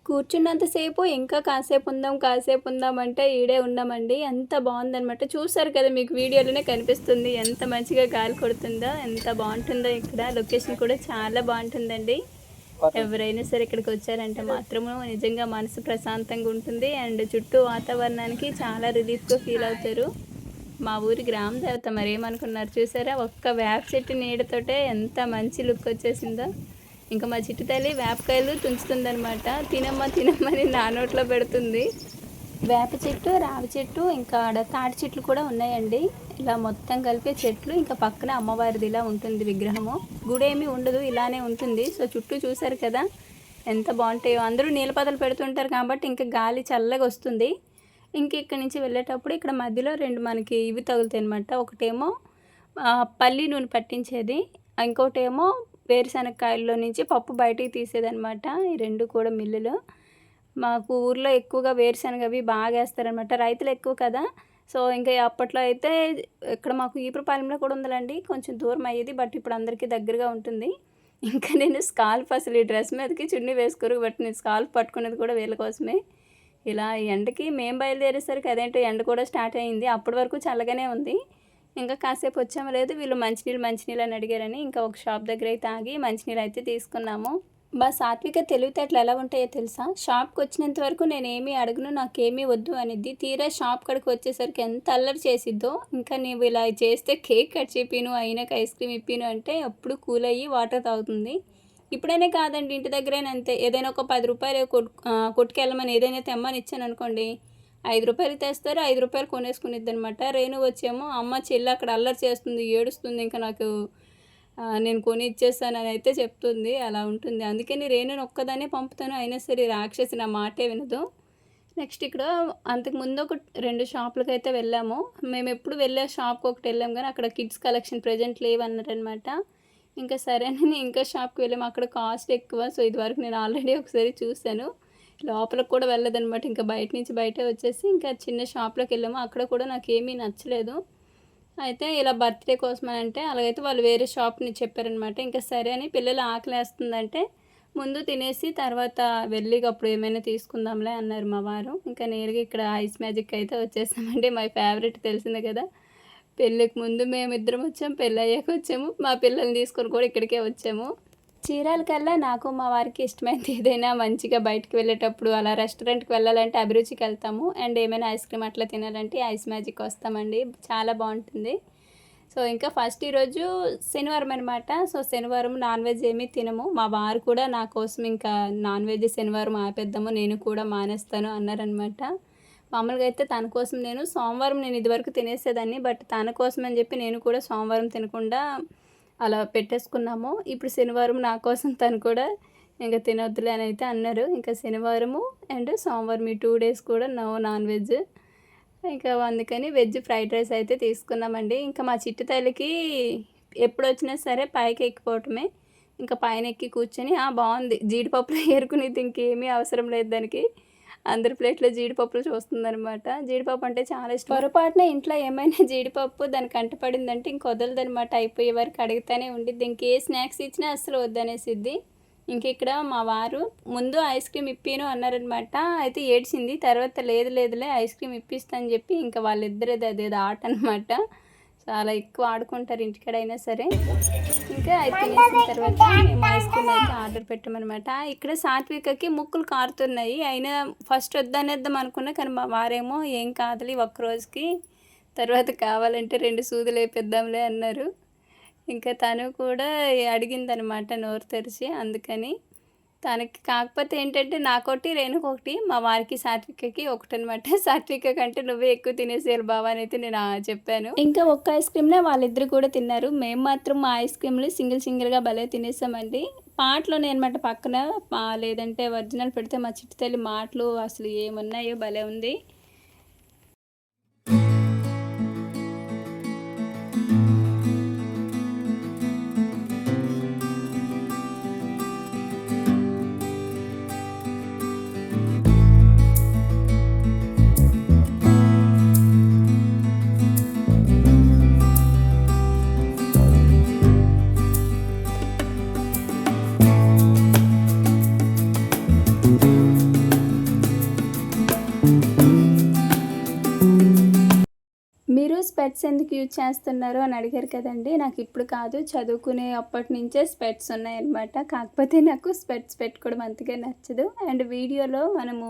కూర్చున్నంతసేపు ఇంకా కాసేపు ఉందాం అంటే ఈడే ఉన్నామండి. ఎంత బాగుందనమాట. చూసారు కదా, మీకు వీడియోలోనే కనిపిస్తుంది ఎంత మంచిగా గాలి కొడుతుందో, ఎంత బాగుంటుందో. ఇక్కడ లొకేషన్ కూడా చాలా బాగుంటుందండి. ఎవరైనా సరే ఇక్కడికి వచ్చారంటే మాత్రము నిజంగా మనసు ప్రశాంతంగా ఉంటుంది అండ్ చుట్టూ వాతావరణానికి చాలా రిలీఫ్గా ఫీల్ అవుతారు. మా ఊరి గ్రామ దేవత మరేమనుకున్నారు చూసారా, ఒక్క వేప చెట్టు నీడతోటే ఎంత మంచి లుక్ వచ్చేసిందో. ఇంకా మా చిట్టి తల్లి వేపకాయలు తుంచుతుందనమాట. తినమ్మని నా నోట్లో పెడుతుంది. వేప చెట్టు, రావి చెట్టు, ఇంకా ఆడ తాటి చెట్లు కూడా ఉన్నాయండి. ఇలా మొత్తం కలిపే చెట్లు. ఇంకా పక్కన అమ్మవారిది ఇలా ఉంటుంది విగ్రహము. గుడి ఏమీ ఉండదు, ఇలానే ఉంటుంది. సో చుట్టూ చూసారు కదా ఎంత బాగుంటాయో. అందరూ నీలపాతలు పెడుతుంటారు కాబట్టి ఇంకా గాలి చల్లగా వస్తుంది. ఇంక ఇక్కడి నుంచి వెళ్ళేటప్పుడు ఇక్కడ మధ్యలో 2 మనకి ఇవి తగులుతాయి అనమాట. ఒకటేమో పల్లి నూనె పట్టించేది, ఇంకోటేమో వేరుశనక్కాయల్లో నుంచి పప్పు బయటికి తీసేదనమాట. ఈ 2 కూడా మిల్లులు. మాకు ఊర్లో ఎక్కువగా వేరుశనగ అవి బాగా వేస్తారనమాట. రైతులు ఎక్కువ కదా! సో, ఇంకా అప్పట్లో అయితే ఇక్కడ మాకు ఈపురపాలెంలో కూడా ఉందిలేండి. కొంచెం దూరం అయ్యేది. బట్ ఇప్పుడు అందరికీ దగ్గరగా ఉంటుంది. ఇంకా నేను స్కార్ఫ్ అసలు ఈ డ్రెస్ మీదకి చున్నీ వేసుకోరు. బట్ నేను స్కార్ఫ్ పట్టుకునేది కూడా వీళ్ళ కోసమే. ఇలా ఎండకి మేము బయలుదేరేసరికి అదేంటో ఎండ కూడా స్టార్ట్ అయింది. అప్పటి వరకు చల్లగానే ఉంది. ఇంకా కాసేపు వచ్చామో లేదు వీళ్ళు మంచినీళ్ళు అని అడిగారని ఇంకా ఒక షాప్ దగ్గర అయితే ఆగి మంచినీళ్ళు అయితే తీసుకున్నాము. సాత్విక తెలివితేటలు ఎలా ఉంటాయో తెలుసా? షాప్కి వచ్చినంత వరకు నేనేమీ అడగను, నాకేమీ వద్దు అనిద్ది. తీరా షాప్ కాడికి వచ్చేసరికి ఎంత అల్లరి చేసిద్దో. ఇంకా నీవు ఇలా చేస్తే కేక్ కట్ చేపిను, అయినాక ఐస్ క్రీమ్ ఇప్పిను అంటే అప్పుడు కూల్ అయ్యి వాటర్ తాగుతుంది. ఇప్పుడైనా కాదండి, ఇంటి దగ్గరైనా అంతే. ఏదైనా ఒక 10 రూపాయలు కొట్టుకెళ్ళమని ఏదైనా తెమ్మని ఇచ్చాను అనుకోండి, 5 రూపాయలు తెస్తారు, 5 రూపాయలు కొనేసుకునిద్ది అనమాట. రేణు వచ్చేమో అమ్మ చెల్లి అక్కడ అల్లరి చేస్తుంది, ఏడుస్తుంది, ఇంకా నాకు నేను కొని ఇచ్చేస్తానని అయితే చెప్తుంది. అలా ఉంటుంది. అందుకని రేణుని ఒక్కదాన్నే పంపుతాను. అయినా సరే రాక్షసి నా మాటే వినదు. నెక్స్ట్ ఇక్కడ అంతకుముందు ఒక 2 షాపులకైతే వెళ్ళాము. మేము ఎప్పుడు వెళ్ళే షాప్కి ఒకటి వెళ్ళాము కానీ అక్కడ కిడ్స్ కలెక్షన్ ప్రజెంట్ లేవన్నారనమాట. ఇంకా సరే అని ఇంకా షాప్కి వెళ్ళాము. అక్కడ కాస్ట్ ఎక్కువ. సో ఇదివరకు నేను ఆల్రెడీ ఒకసారి చూశాను. లోపలికి కూడా వెళ్ళదనమాట. ఇంకా బయట నుంచి బయటే వచ్చేసి ఇంకా చిన్న షాప్లోకి వెళ్ళాము. అక్కడ కూడా నాకేమీ నచ్చలేదు. అయితే ఇలా బర్త్డే కోసమని అంటే అలాగైతే వాళ్ళు వేరే షాప్ని చెప్పారనమాట. ఇంకా సరే అని పిల్లలు ఆకలేస్తుందంటే ముందు తినేసి తర్వాత వెళ్ళి అప్పుడు ఏమైనా తీసుకుందాంలే అన్నారు మా వారు. ఇంకా నేరుగా ఇక్కడ ఐస్ మ్యాజిక్ అయితే వచ్చేసామండి. మై ఫేవరెట్ తెలిసిందే కదా. పెళ్ళికి ముందు మేమిద్దరం వచ్చాము, పెళ్ళి అయ్యాక వచ్చాము, మా పిల్లల్ని తీసుకొని కూడా ఇక్కడికే వచ్చాము. చీరాల కల్లా నాకు మా వారికి ఇష్టమైనది ఏదైనా మంచిగా బయటకు వెళ్ళేటప్పుడు అలా రెస్టారెంట్కి వెళ్ళాలంటే అభిరుచికి వెళ్తాము. అండ్ ఏమైనా ఐస్ క్రీమ్ అట్లా తినాలంటే ఐస్ మ్యాజిక్ వస్తామండి. చాలా బాగుంటుంది. సో ఇంకా ఫస్ట్ ఈరోజు శనివారం అనమాట. సో శనివారం నాన్ వెజ్ ఏమీ తినము. మా వారు కూడా నా కోసం ఇంకా నాన్ వెజ్ శనివారం ఆపేద్దాము, నేను కూడా మానేస్తాను అన్నారనమాట. మామూలుగా అయితే తన కోసం సోమవారం నేను ఇదివరకు తినేసేదాన్ని. బట్ తన కోసం అని చెప్పి నేను కూడా సోమవారం తినకుండా అలా పెట్టేసుకున్నాము. ఇప్పుడు శనివారం నా కోసం తను కూడా ఇంకా తినొద్దులే అని అయితే అన్నారు. ఇంకా శనివారము అండ్ సోమవారం ఈ 2 డేస్ కూడా నో నాన్ వెజ్. ఇంకా అందుకని వెజ్ ఫ్రైడ్ రైస్ అయితే తీసుకున్నామండి. ఇంకా మా చిట్టు తల్లికి ఎప్పుడు వచ్చినా సరే పైకి ఎక్కిపోవటమే. ఇంకా పైన ఎక్కి కూర్చొని బాగుంది జీడిపప్పులు ఏరుకునేది, ఇంకేమీ అవసరం లేదు దానికి. అందరి ప్లేట్లో జీడిపప్పులు చూస్తుందనమాట. జీడిపప్పు అంటే చాలా ఇష్టం. పొరపాటున ఇంట్లో ఏమైనా జీడిపప్పు దానికి అంటపడిందంటే ఇంక వదలదనమాట. అయిపోయే వరకు అడుగుతానే ఉండిద్ది. ఇంకే స్నాక్స్ ఇచ్చినా అస్సలు వద్దనేసిద్ది. ఇంక ఇక్కడ మా వారు ముందు ఐస్ క్రీమ్ ఇప్పిను అన్నారనమాట. అయితే ఏడ్చింది. తర్వాత లేదులే ఐస్ క్రీమ్ ఇప్పిస్తానని చెప్పి ఇంకా వాళ్ళిద్దరేది అదేదో ఆట అనమాట. చాలా ఎక్కువ ఆడుకుంటారు ఇంటికాడైనా సరే. ఇంకా అది తినేసిన తర్వాత మేము ఐస్ క్రీమ్ అయితే ఆర్డర్ పెట్టామన్నమాట. ఇక్కడ సాత్వికకి ముక్కులు కారుతున్నాయి. అయినా ఫస్ట్ వద్దనేద్దాం అనుకున్నా కానీ మా వారేమో ఏం కాదులే ఒక్కరోజుకి, తర్వాత కావాలంటే 2 సూదులు వేపిద్దాంలే అన్నారు. ఇంకా తను కూడా అడిగిందనమాట నోరు తెరిచి. అందుకని తనకి కాకపోతే ఏంటంటే నాకొకటి రేణుకొకటి, మా వారికి సాత్వికకి ఒకటనమాట. సాత్విక కంటే నువ్వే ఎక్కువ తినేసేయాలి బావా అని అయితే నేను చెప్పాను. ఇంకా ఒక్క ఐస్ క్రీమ్నే వాళ్ళిద్దరు కూడా తిన్నారు. మేము మాత్రం మా ఐస్ క్రీమ్లు సింగిల్గా భలే తినేసామండి. పాటలోనే అనమాట పక్కన, లేదంటే ఒరిజినల్ పెడితే మా చిట్టి తల్లి మాటలు అసలు ఏమున్నాయో భలే ఉంది. మీరు స్పెట్స్ ఎందుకు యూజ్ చేస్తున్నారు అని అడిగారు కదండి. నాకు ఇప్పుడు కాదు, చదువుకునే అప్పటి నుంచే స్పెట్స్ ఉన్నాయన్నమాట. కాకపోతే నాకు స్పెట్స్ పెట్టుకోవడం అంతగా నచ్చదు. అండ్ వీడియోలో మనము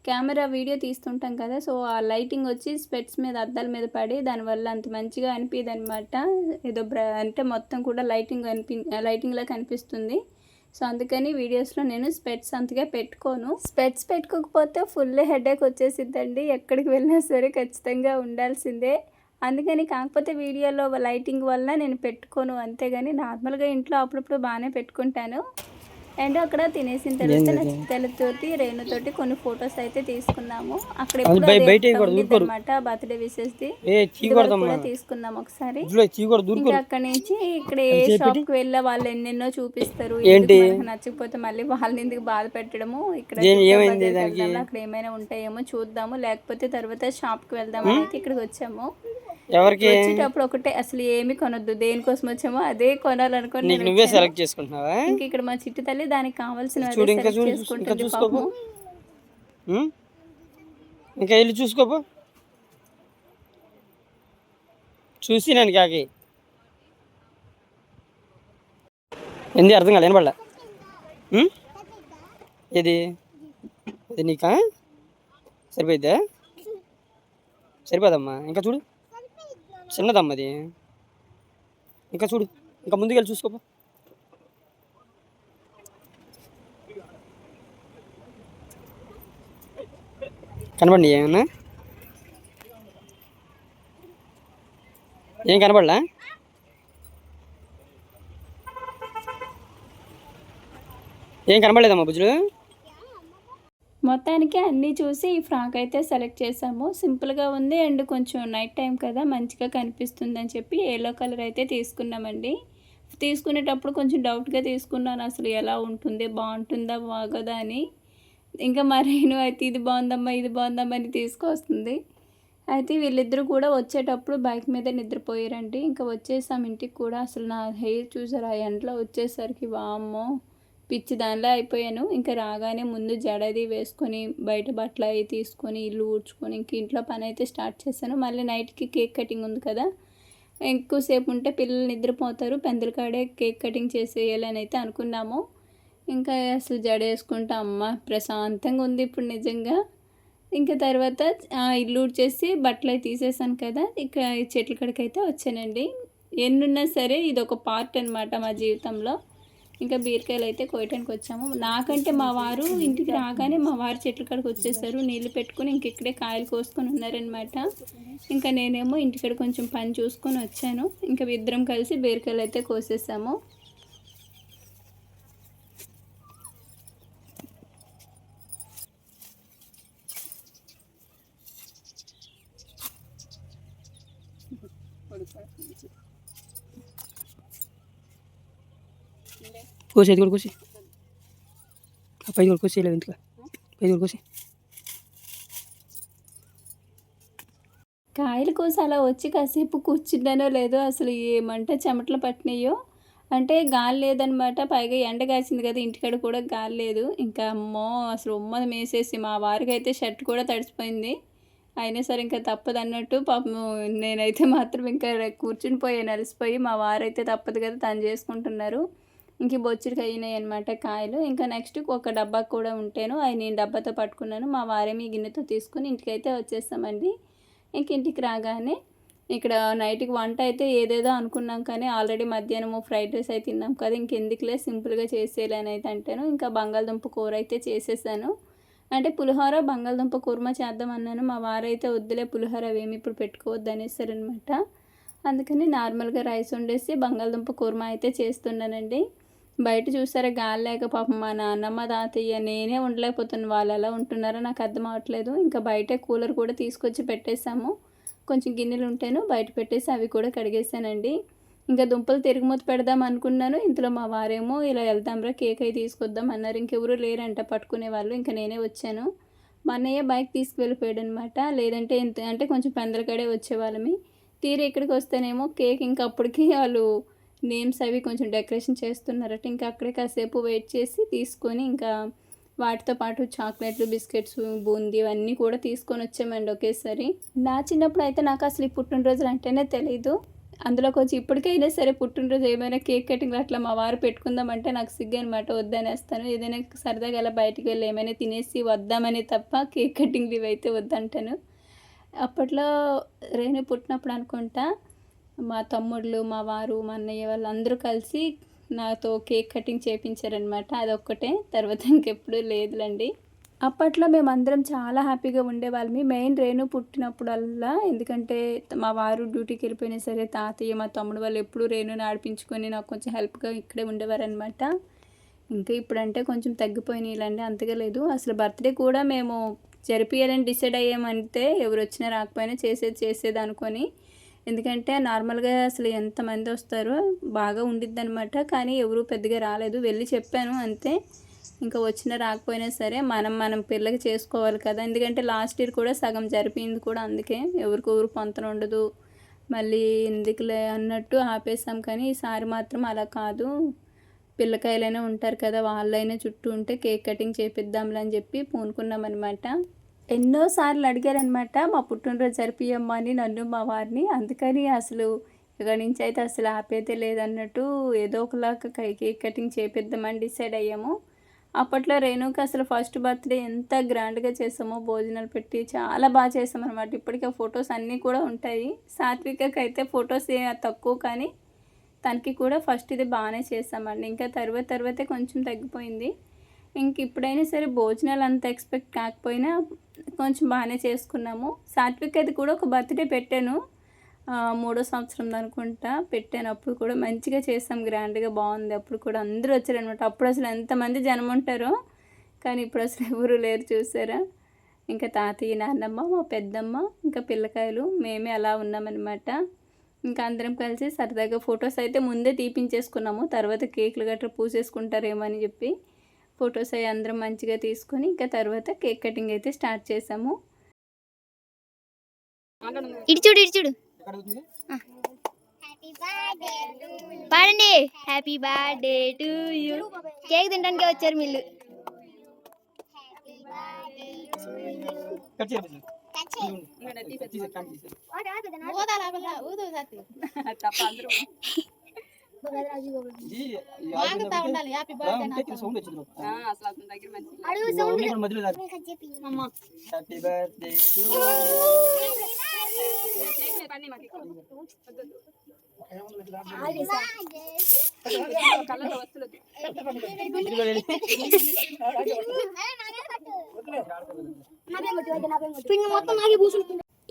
కెమెరా వీడియో తీస్తుంటాం కదా, సో ఆ లైటింగ్ వచ్చి స్పెట్స్ మీద అద్దాల మీద పడి దానివల్ల అంత మంచిగా అనిపించదు అనమాట. ఏదో అంటే మొత్తం కూడా లైటింగ్లా కనిపిస్తుంది. సో అందుకని వీడియోస్లో నేను స్పెట్స్ అంతగా పెట్టుకోను. స్పెట్స్ పెట్టుకోకపోతే ఫుల్ హెడేక్ వచ్చేసిద్దండి. ఎక్కడికి వెళ్ళినా సరే ఖచ్చితంగా ఉండాల్సిందే. అందుకని కాకపోతే వీడియోలో లైటింగ్ వల్ల నేను పెట్టుకోను, అంతేగాని నార్మల్గా ఇంట్లో అప్పుడప్పుడు బాగానే పెట్టుకుంటాను. అండ్ అక్కడ తినేసిన తర్వాత నచ్చితలతోటి రేణుతోటి కొన్ని ఫొటోస్ అయితే తీసుకున్నాము. అక్కడ అది ఎప్పుడు బయట దూరుకోరు అనమాట బర్త్డే విషెస్ది చీకూడదమ్మా కూడా తీసుకున్నాం ఒకసారి. చీకూడ ఇంకా దూరుకోరు అక్కడ నుంచి ఇక్కడ ఏ షాప్కి వెళ్ళా వాళ్ళు ఎన్నెన్నో చూపిస్తారు. ఏంటి? ఎందుకు మనకు నచ్చకపోతే మళ్ళీ వాళ్ళని ఎందుకు బాధ పెట్టడము, ఇక్కడ ఏమైంది బజార్కి దానికి? వెళ్దాము, అక్కడ ఏమైనా ఉంటాయేమో చూద్దాము, లేకపోతే తర్వాత షాప్కి వెళ్దామని అయితే ఇక్కడికి వచ్చాము. ఎవరికి వచ్చేటప్పుడు ఒకటే అసలు ఏమి కొనొద్దు, దేనికోసం వచ్చామో అదే కొనాలనుకొని నీకు నువ్వే సెలెక్ట్ చేసుకుంటున్నావా? ఇంక ఇక్కడ మా చిట్టి తల్లి దానికి కావాల్సిన చూడు ఇంకా చూడు ఇంకా చేసుకుంటుంది చూసుకోపో పాపము. ఇంకా వెళ్ళి చూసుకోపో చూసి నేను కాకి ఏంది అర్థం కాలే వినపడలా ఏది ఇది నీకా సరిపోయిద్దా? సరిపోదమ్మా ఇంకా చూడు చిన్నదమ్మా అది ఇంకా చూడు ఇంకా ముందుకెళ్ళి చూసుకోపో కనబడి ఏమన్నా ఏం కనబడలా? ఏం కనబడలేదమ్మా బుజ్జులు? మొత్తానికి అన్నీ చూసి ఈ ఫ్రాక్ అయితే సెలెక్ట్ చేసాము. సింపుల్గా ఉంది అండ్ కొంచెం నైట్ టైం కదా మంచిగా కనిపిస్తుందని చెప్పి ఎల్లో కలర్ అయితే తీసుకున్నామండి. తీసుకునేటప్పుడు కొంచెం డౌట్గా తీసుకున్నాను, అసలు ఎలా ఉంటుంది, బాగుంటుందా బాగోదా అని. ఇంకా మరేను అయితే ఇది బాగుందమ్మా ఇది బాగుందమ్మా అని తీసుకొస్తుంది. అయితే వీళ్ళిద్దరూ కూడా వచ్చేటప్పుడు బైక్ మీద నిద్రపోయారండి. ఇంకా వచ్చేసాం ఇంటికి కూడా. అసలు నా హెయిర్ చూసారు ఆ ఎండలో వచ్చేసరికి వామ్మో పిచ్చి దానిలో అయిపోయాను. ఇంకా రాగానే ముందు జడది వేసుకొని బయట బట్టలు అవి తీసుకొని ఇల్లు ఊడ్చుకొని ఇంక ఇంట్లో పని అయితే స్టార్ట్ చేశాను. మళ్ళీ నైట్కి కేక్ కటింగ్ ఉంది కదా, ఎక్కువసేపు ఉంటే పిల్లలు నిద్రపోతారు, పెందల కాడే కేక్ కటింగ్ చేసేయాలని అయితే అనుకున్నాము. ఇంకా అసలు జడ వేసుకుంటా అమ్మ ప్రశాంతంగా ఉంది ఇప్పుడు నిజంగా. ఇంకా తర్వాత ఇల్లు ఊడ్చేసి బట్టలు అవి తీసేసాను కదా, ఇక చెట్ల కాడికి అయితే వచ్చానండి. ఎన్నున్నా సరే ఇది ఒక పార్ట్ అనమాట మా జీవితంలో. ఇంకా బీరకాయలు అయితే కోయటానికి వచ్చాము. నాకంటే మా వారు ఇంటికి రాగానే మా వారు చెట్ల కాడికి వచ్చేసారు, నీళ్ళు పెట్టుకుని ఇంక ఇక్కడే కాయలు కోసుకొని ఉన్నారనమాట. ఇంకా నేనేమో ఇంటికాడ కొంచెం పని చూసుకొని వచ్చాను. ఇంకా ఇద్దరం కలిసి బీరకాయలు అయితే కోసేసాము. కోసి అది కూడా కోసి పైది కూడా కోసి ఇంట్లో పైది కూడా కోసి కాయలు కోసి అలా వచ్చి కాసేపు కూర్చున్నానో లేదో అసలు ఏమంటే చెమటలు పట్టినాయో. అంటే గాలి లేదనమాట, పైగా ఎండ కాసింది కదా ఇంటికాడ కూడా గాలి లేదు. ఇంకా అమ్మో అసలు ఉమ్మది మేసేసి మా వారికి అయితే షర్ట్ కూడా తడిసిపోయింది. అయినా సరే ఇంకా తప్పదు అన్నట్టు పాపం నేనైతే మాత్రం ఇంకా కూర్చుని పోయాను అలసిపోయి. మా వారైతే తప్పదు కదా తను చేసుకుంటున్నారు. ఇంక బొచ్చుడికి అయినాయి అనమాట కాయలు. ఇంకా నెక్స్ట్ ఒక డబ్బా కూడా ఉంటాను, అవి నేను డబ్బాతో పట్టుకున్నాను. మా వారేమి గిన్నెతో తీసుకుని ఇంటికైతే వచ్చేస్తామండి. ఇంక ఇంటికి రాగానే ఇక్కడ నైట్కి వంట అయితే ఏదేదో అనుకున్నాం కానీ ఆల్రెడీ మధ్యాహ్నము ఫ్రైడ్ రైస్ అయితే తిన్నాం కదా, ఇంకెందుకులే సింపుల్గా చేసేయాలని అయితే అంటాను. ఇంకా బంగాళదుంప కూర అయితే చేసేసాను. అంటే పులిహోర బంగాళదుంప కూర్మా చేద్దాం అన్నాను. మా వారైతే వద్దులే పులిహోర అవేమి ఇప్పుడు పెట్టుకోవద్దు అనేసారనమాట. అందుకని నార్మల్గా రైస్ వండేసి బంగాళదుంప కూర్మా అయితే చేస్తున్నానండి. బయట చూసారా గాలి లేక పాపం మా నాన్నమ్మ తాతయ్య నేనే ఉండలేకపోతున్నాను, వాళ్ళు ఎలా ఉంటున్నారో నాకు అర్థం అవ్వట్లేదు. ఇంకా బయట కూలర్ కూడా తీసుకొచ్చి పెట్టేశాము. కొంచెం గిన్నెలు ఉంటాను బయట పెట్టేసి అవి కూడా కడిగేసానండి. ఇంకా దుంపలు తిరుగుమూత పెడదాం అనుకున్నాను. ఇంతలో మా వారేమో ఇలా వెళ్తాంరా కేక్ అయి తీసుకొద్దాం అన్నారు. ఇంకెవరు లేరంట పట్టుకునే వాళ్ళు, ఇంకా నేనే వచ్చాను. మా అన్నయ్య బైక్ తీసుకువెళ్ళిపోయాడు అనమాట. లేదంటే అంటే కొంచెం పెందలకాడే వచ్చేవాళ్ళమి. తీరు ఇక్కడికి వస్తేనేమో కేక్ ఇంకా అప్పటికి వాళ్ళు నేమ్స్ అవి కొంచెం డెకరేషన్ చేస్తున్నారట. ఇంకా అక్కడే కాసేపు వెయిట్ చేసి తీసుకొని ఇంకా వాటితో పాటు చాక్లెట్లు బిస్కెట్స్ బూందీ ఇవన్నీ కూడా తీసుకొని వచ్చామండి ఒకేసారి. నా చిన్నప్పుడు అయితే నాకు అసలు ఈ పుట్టినరోజులు అంటేనే తెలీదు. అందులో కొంచెం ఇప్పటికైనా సరే పుట్టినరోజు ఏమైనా కేక్ కటింగ్ అట్లా మా వారు పెట్టుకుందామంటే నాకు సిగ్గు అనమాట, వద్దనేస్తాను. ఏదైనా సరదాగా అలా బయటికి వెళ్ళి ఏమైనా తినేసి వద్దామని తప్ప కేక్ కటింగ్లు ఇవైతే వద్దంటాను. అప్పట్లో రేణు పుట్టినప్పుడు అనుకుంటా మా తమ్ముళ్ళు మా వారు మా అన్నయ్య వాళ్ళందరూ కలిసి నాతో కేక్ కటింగ్ చేయించారనమాట. అదొక్కటే, తర్వాత ఇంకెప్పుడు లేదులండి. అప్పట్లో మేమందరం చాలా హ్యాపీగా ఉండేవాళ్ళమి. మెయిన్ రేణు పుట్టినప్పుడల్లా, ఎందుకంటే మా వారు డ్యూటీకి వెళ్ళిపోయినా సరే తాతయ్య మా తమ్ముడు వాళ్ళు ఎప్పుడూ రేణుని ఆడిపించుకొని నాకు కొంచెం హెల్ప్గా ఇక్కడే ఉండేవారనమాట. ఇంకా ఇప్పుడంటే కొంచెం తగ్గిపోయినాయి ఇలాంటి అంతగా లేదు. అసలు బర్త్డే కూడా మేము జరిపియాలని డిసైడ్ అయ్యామంటే ఎవరు వచ్చినా రాకపోయినా చేసేది అనుకొని. ఎందుకంటే నార్మల్గా అసలు ఎంతమంది వస్తారో బాగా ఉండిద్ది అనమాట. కానీ ఎవరు పెద్దగా రాలేదు. వెళ్ళి చెప్పాను అంతే. ఇంకా వచ్చినా రాకపోయినా సరే మనం పిల్లకి చేసుకోవాలి కదా. ఎందుకంటే లాస్ట్ ఇయర్ కూడా సగం జరిపింది కూడా అందుకే. ఎవరికొవరు పొంతన ఉండదు, మళ్ళీ ఎందుకులే అన్నట్టు ఆపేసాం. కానీ ఈసారి మాత్రం అలా కాదు, పిల్లకాయలైనా ఉంటారు కదా, వాళ్ళైనా చుట్టూ ఉంటే కేక్ కటింగ్ చేపిద్దాంలే అని చెప్పి పూనుకున్నామన్నమాట. ఎన్నోసార్లు అడిగారనమాట మా పుట్టినరోజు జరిపియమ్మా అని నన్ను మా వారిని. అందుకని అసలు ఇక్కడి నుంచి అయితే అసలు ఆపేదే లేదన్నట్టు ఏదో ఒకలాగా కేక్ కటింగ్ చేపిద్దామని డిసైడ్ అయ్యాము. అప్పట్లో రేణుకి అసలు ఫస్ట్ బర్త్డే ఎంత గ్రాండ్గా చేసామో, భోజనాలు పెట్టి చాలా బాగా చేసామన్నమాట. ఇప్పటికే ఫొటోస్ అన్నీ కూడా ఉంటాయి. సాత్వికకి అయితే ఫొటోస్ తక్కువ, కానీ తనకి కూడా ఫస్ట్ ఇది బాగానే చేసామండి. ఇంకా తర్వాతే కొంచెం తగ్గిపోయింది. ఇంక ఇప్పుడైనా సరే భోజనాలు అంత ఎక్స్పెక్ట్ కాకపోయినా కొంచెం బాగానే చేసుకున్నాము. సాత్విక్ అది కూడా ఒక బర్త్డే పెట్టాను, 3వ సంవత్సరం అనుకుంటా పెట్టాను. అప్పుడు కూడా మంచిగా చేసాం, గ్రాండ్గా బాగుంది. అప్పుడు కూడా అందరూ వచ్చారనమాట. అప్పుడు అసలు ఎంతమంది జనం ఉంటారో, కానీ ఇప్పుడు అసలు ఎవరు లేరు చూసారా. ఇంకా తాతయ్య, నాన్నమ్మ, మా పెద్దమ్మ, ఇంకా పిల్లకాయలు, మేమే అలా ఉన్నామన్నమాట. ఇంకా అందరం కలిసి సరదాగా ఫొటోస్ అయితే ముందే తీపించేసుకున్నాము. తర్వాత కేకులు గట్రా పూసేసుకుంటారేమో అని చెప్పి ఫొటోస్ అవి అందరం మంచిగా తీసుకొని ఇంకా తర్వాత కేక్ కటింగ్ అయితే స్టార్ట్ చేసాము. ఇటు చూడు పాడండి. Happy birthday to you. Cake తినడానికి వచ్చారు వీళ్ళు.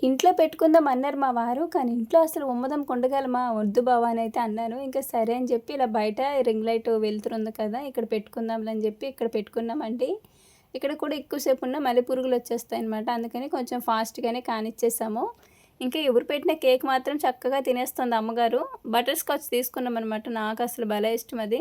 ఇంట్లో పెట్టుకుందాం అన్నారు మా వారు, కానీ ఇంట్లో అసలు ఉమ్మదం కొండగలమా, వద్దు బావా అని అయితే అన్నాను. ఇంకా సరే అని చెప్పి ఇలా బయట రింగ్ లైట్ వెళ్తుంది కదా, ఇక్కడ పెట్టుకుందాంలే అని చెప్పి ఇక్కడ పెట్టుకున్నామండి. ఇక్కడ కూడా ఎక్కువసేపు ఉన్న మళ్ళీ పురుగులు వచ్చేస్తాయి అనమాట. అందుకని కొంచెం ఫాస్ట్గానే కానిచ్చేసాము. ఇంకా ఎవరు పెట్టిన కేక్ మాత్రం చక్కగా తినేస్తుంది అమ్మగారు. బటర్ స్కాచ్ తీసుకున్నాం అనమాట. నాకు అసలు భలే ఇష్టం అది.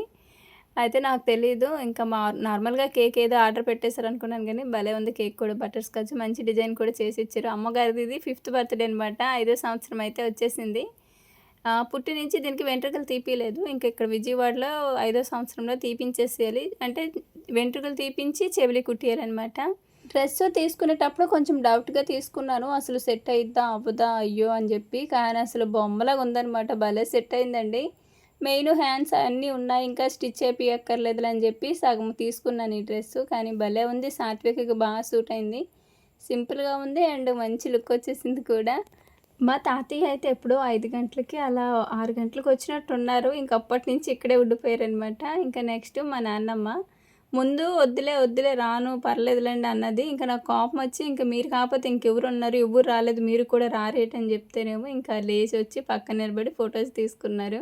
అయితే నాకు తెలీదు, ఇంకా నార్మల్గా కేక్ ఏదో ఆర్డర్ పెట్టేశారు అనుకున్నాను, కానీ భలే ఉంది కేక్ కూడా. బటర్ స్కాచ్ మంచి డిజైన్ కూడా చేసి ఇచ్చారు. అమ్మగారిది ఇది 5th బర్త్డే అనమాట. 5వ సంవత్సరం అయితే వచ్చేసింది. పుట్టి నుంచి దీనికి వెంట్రుకలు తీపియలేదు. ఇంకా ఇక్కడ విజయవాడలో 5వ సంవత్సరంలో తీపించేసేయాలి, అంటే వెంట్రుకలు తీపించి చెవిలి కుట్టియాలన్నమాట. డ్రెస్ తీసుకునేటప్పుడు కొంచెం డౌట్గా తీసుకున్నాను, అసలు సెట్ అయిద్దా అవ్వదా అయ్యో అని చెప్పి. కానీ అసలు బొమ్మలాగా ఉందన్నమాట, భలే సెట్ అయిందండి. మెయిన్ హ్యాండ్స్ అన్నీ ఉన్నాయి, ఇంకా స్టిచ్ చేపియక్కర్లేదులే అని చెప్పి సగం తీసుకున్నాను ఈ డ్రెస్సు. కానీ భలే ఉంది, సాత్వికకి బాగా సూట్ అయింది. సింపుల్గా ఉంది అండ్ మంచి లుక్ వచ్చేసింది కూడా. మా తాతయ్య అయితే ఎప్పుడో 5 గంటలకి అలా 6 గంటలకు వచ్చినట్టున్నారు. ఇంక అప్పటి నుంచి ఇక్కడే ఉండిపోయారనమాట. ఇంకా నెక్స్ట్ మా నాన్నమ్మ ముందు వద్దులే రాను పర్లేదులేండి అన్నది. ఇంకా నాకు కోపం వచ్చి, ఇంకా మీరు కాకపోతే ఇంకెవరు ఉన్నారు, ఎవరు రాలేదు, మీరు కూడా రారేటని చెప్తేనేమో ఇంకా లేచి వచ్చి పక్కన నిలబడి ఫొటోస్ తీసుకున్నారు.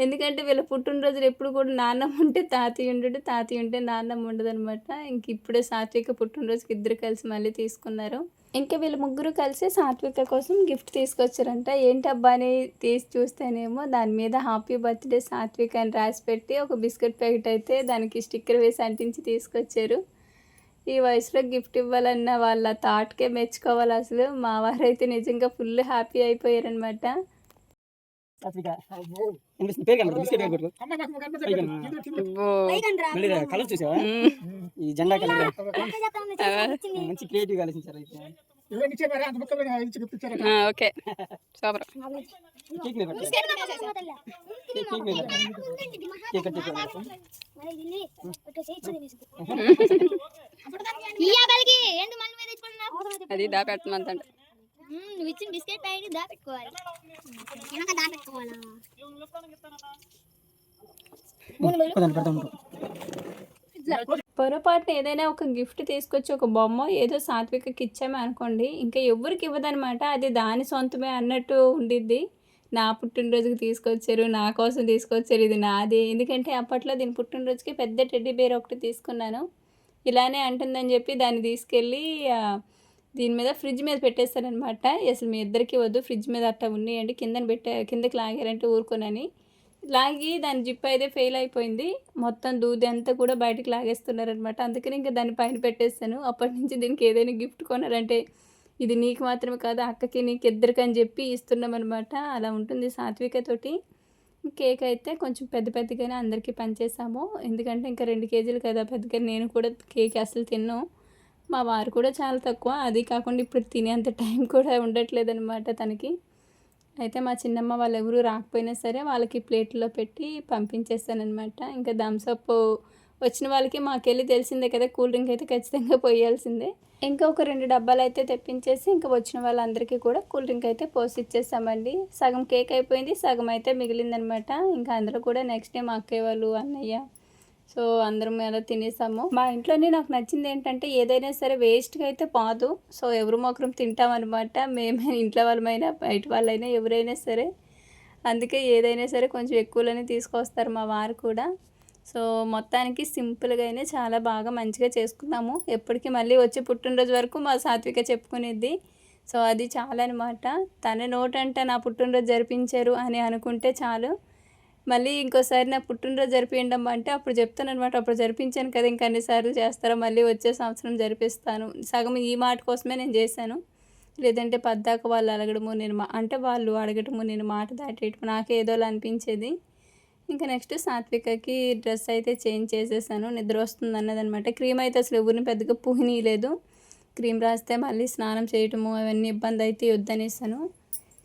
ఎందుకంటే వీళ్ళ పుట్టినరోజులు ఎప్పుడు కూడా నాన్నమ్మ ఉంటే తాతయ్య ఉండడు, తాతయ్య ఉంటే నాన్నమ్మ ఉండదు అనమాట. ఇంక ఇప్పుడే సాత్విక పుట్టినరోజుకి ఇద్దరు కలిసి మళ్ళీ తీసుకున్నారు. ఇంకా వీళ్ళు ముగ్గురు కలిసి సాత్విక కోసం గిఫ్ట్ తీసుకొచ్చారంట. ఏంటి అబ్బా అని తీసి చూస్తేనేమో దాని మీద హ్యాపీ బర్త్డే సాత్విక అని రాసి పెట్టి ఒక బిస్కెట్ ప్యాకెట్ అయితే దానికి స్టిక్కర్ వేసి అంటించి తీసుకొచ్చారు. ఈ వయసులో గిఫ్ట్ ఇవ్వాలన్న వాళ్ళ థాట్కే మెచ్చుకోవాలి అసలు. మా వారైతే నిజంగా ఫుల్ హ్యాపీ అయిపోయారనమాట. కలర్ చూసావా, ఈ జెండా కలర్ మంచి క్రియేటివ్ ఆలోచించారు అయితే. Okay super. కేక్ మీద కేక్ మీద కేక్ కట్ అది దాపెట్టమంటే నువ్వు ఇచ్చిన బిస్కెట్ ప్యాకెట్ దాపెట్టుకోవాలి. పొరపాటున ఏదైనా ఒక గిఫ్ట్ తీసుకొచ్చి ఒక బొమ్మ ఏదో సాత్వికకి ఇచ్చామే అనుకోండి, ఇంకా ఎవరికి ఇవ్వదనమాట, అది దాని సొంతమే అన్నట్టు ఉండిద్ది. నా పుట్టినరోజుకి తీసుకొచ్చారు, నా కోసం తీసుకొచ్చారు, ఇది నాదే. ఎందుకంటే అప్పట్లో దీని పుట్టినరోజుకి పెద్ద టెడ్డీ బేర్ ఒకటి తీసుకున్నాను. ఇలానే అంటుందని చెప్పి దాన్ని తీసుకెళ్ళి దీని మీద ఫ్రిడ్జ్ మీద పెట్టేస్తారనమాట. అసలు మీ ఇద్దరికి వద్దు, ఫ్రిడ్జ్ మీద అట్టా ఉన్నాయండి, కిందకి లాగారంటే ఊరుకోనని లాగి దాని జిప్ అయితే ఫెయిల్ అయిపోయింది. మొత్తం దూది అంతా కూడా బయటకు లాగేస్తున్నారనమాట. అందుకని ఇంకా దాన్ని పైన పెట్టేస్తాను. అప్పటి నుంచి దీనికి ఏదైనా గిఫ్ట్ కొనారంటే ఇది నీకు మాత్రమే కాదు, అక్కకి నీకు ఇద్దరికి అని చెప్పి ఇస్తున్నామన్నమాట. అలా ఉంటుంది సాత్వికతోటి. కేక్ అయితే కొంచెం పెద్దగానే అందరికీ పంచేసాము. ఎందుకంటే ఇంకా 2 కేజీలు కదా పెద్దగా, నేను కూడా కేక్ అసలు తిన్నాను. మా వారు కూడా చాలా తక్కువ. అది కాకుండా ఇప్పుడు తినేంత టైం కూడా ఉండట్లేదన్నమాట తనకి. అయితే మా చిన్నమ్మ వాళ్ళు ఎవరు రాకపోయినా సరే వాళ్ళకి ప్లేట్లో పెట్టి పంపించేస్తానమాట. ఇంకా థమ్స్అప్ వచ్చిన వాళ్ళకి మాకెళ్ళి తెలిసిందే కదా, కూల్ డ్రింక్ అయితే ఖచ్చితంగా పోయాల్సిందే. ఇంకా ఒక 2 డబ్బాలు అయితే తెప్పించేసి ఇంకా వచ్చిన వాళ్ళందరికీ కూడా కూల్ డ్రింక్ అయితే పోసి ఇచ్చేసామండి. సగం కేక్ అయిపోయింది, సగం అయితే మిగిలిందనమాట. ఇంకా అందరూ కూడా నెక్స్ట్ డే మా అక్కయ్య వాళ్ళు, అన్నయ్య, సో అందరం అలా తినేసాము. మా ఇంట్లోనే నాకు నచ్చింది ఏంటంటే ఏదైనా సరే వేస్ట్గా అయితే పోదు. సో ఎవరు మొక్కరం తింటామన్నమాట. మేమే ఇంట్లో వాళ్ళమైనా బయట వాళ్ళైనా ఎవరైనా సరే. అందుకే ఏదైనా సరే కొంచెం ఎక్కువలోనే తీసుకొస్తారు మా వారు కూడా. సో మొత్తానికి సింపుల్గానే చాలా బాగా మంచిగా చేసుకున్నాము. ఎప్పటికీ మళ్ళీ వచ్చే పుట్టినరోజు వరకు మా సాత్విక చెప్పుకునేది. సో అది చాలా అనమాట. తన నోటంట నా పుట్టినరోజు జరిపించారు అని అనుకుంటే చాలు. మళ్ళీ ఇంకోసారి నా పుట్టినరోజు జరిపించడం అంటే అప్పుడు చెప్తాను అనమాట. అప్పుడు జరిపించాను కదా, ఇంకా అన్నిసార్లు చేస్తారో, మళ్ళీ వచ్చే సంవత్సరం జరిపిస్తాను. సగం ఈ మాట కోసమే నేను చేశాను. లేదంటే పద్దాక వాళ్ళు అడగడము, అంటే వాళ్ళు అడగటము, నేను మాట దాటేయటము నాకు ఏదోలా అనిపించేది. ఇంకా నెక్స్ట్ సాత్వికకి డ్రెస్ అయితే చేంజ్ చేసేసాను. నిద్ర వస్తుంది అన్నదనమాట. క్రీమ్ అయితే అసలు ఎవరిని పెద్దగా పూయనీయలేదు. క్రీమ్ రాస్తే మళ్ళీ స్నానం చేయటము అవన్నీ ఇబ్బంది అయితే వద్దనేసాను.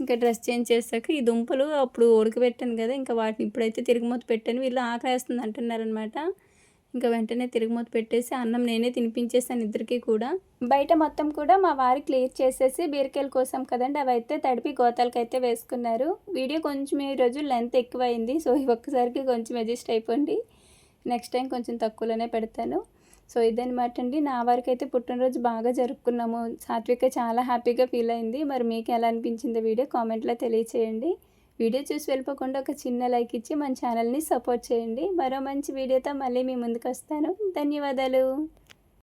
ఇంకా డ్రెస్ చేంజ్ చేశాక ఈ దుంపలు అప్పుడు ఉడకబెట్టాను కదా, ఇంకా వాటిని ఇప్పుడైతే తిరుగుమూత పెట్టాను. వీళ్ళు ఆకలేస్తుంది అంటున్నారనమాట. ఇంకా వెంటనే తిరుగుమూత పెట్టేసి అన్నం నేనే తినిపించేసాను ఇద్దరికి కూడా. బయట మొత్తం కూడా మా వారి క్లియర్ చేసేసి బీరకాయలు కోసం కదండి, అవి అయితే తడిపి గోతాలకైతే వేసుకున్నారు. వీడియో కొంచెం ఈరోజు లెంత్ ఎక్కువైంది. సో ఈ ఒక్కసారికి కొంచెం అడ్జస్ట్ అయిపోండి. నెక్స్ట్ టైం కొంచెం తక్కువలోనే పెడతాను. సో ఇదనమాట అండి. నా వరకు అయితే పుట్టినరోజు బాగా జరుపుకున్నాము. సాత్విక చాలా హ్యాపీగా ఫీల్ అయింది. మరి మీకు ఎలా అనిపించిందో వీడియో కామెంట్లో తెలియచేయండి. వీడియో చూసి వెళ్ళిపోకుండా ఒక చిన్న లైక్ ఇచ్చి మన ఛానల్ని సపోర్ట్ చేయండి. మరో మంచి వీడియోతో మళ్ళీ మీ ముందుకు వస్తాను. ధన్యవాదాలు.